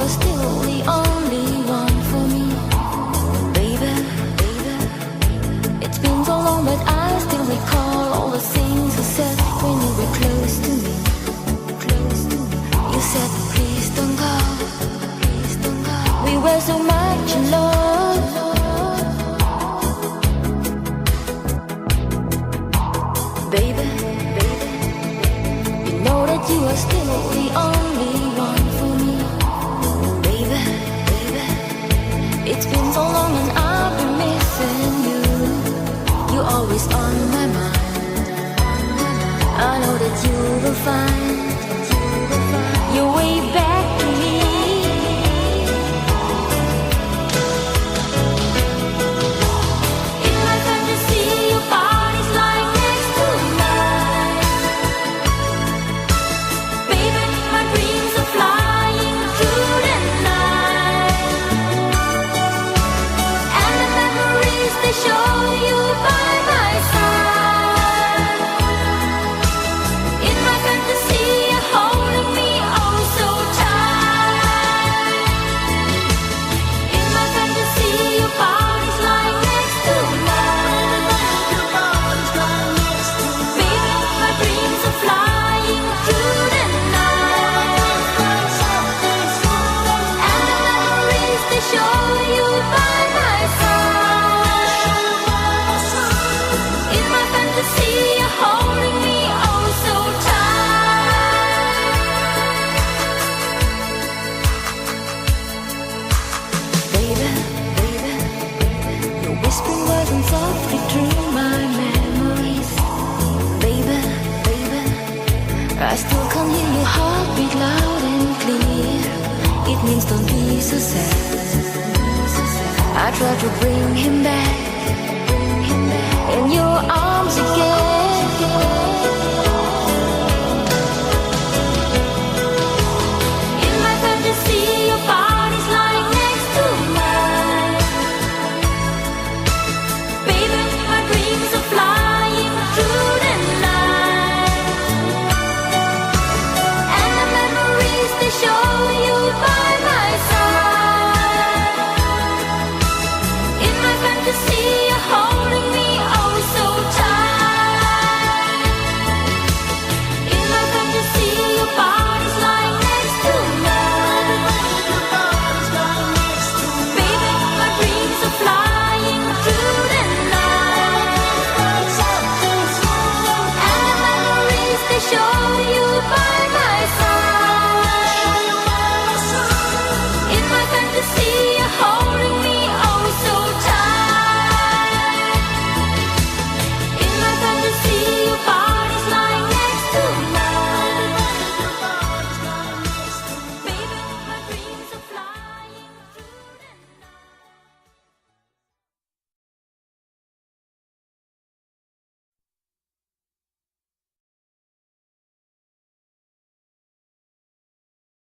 are still the only one for me. Baby, it's been so long, but I still recall all the things you said when you were close to me. You said, please don't go. We were so much in love. Baby, you know that you are still the only one for me. Baby, it's been so long and I've been missing you. You're always on my mind. I know that you will find your way back to me. In my fantasy, your body's lying next to mine. Baby, my dreams are flying through the night. And the memories, they show you by my side. In my fantasy, you're holding me oh so tight. In my fantasy, your body's lying next to mine. Baby, my dreams are flying through the night. And the memories, they show you by my side. In my fantasy, you're holding me oh so tight. Baby, you're whispering words and softly through my memories. Baby, I still can hear your heartbeat loud and clear. It means don't be so sad. I try to bring him back in your arms.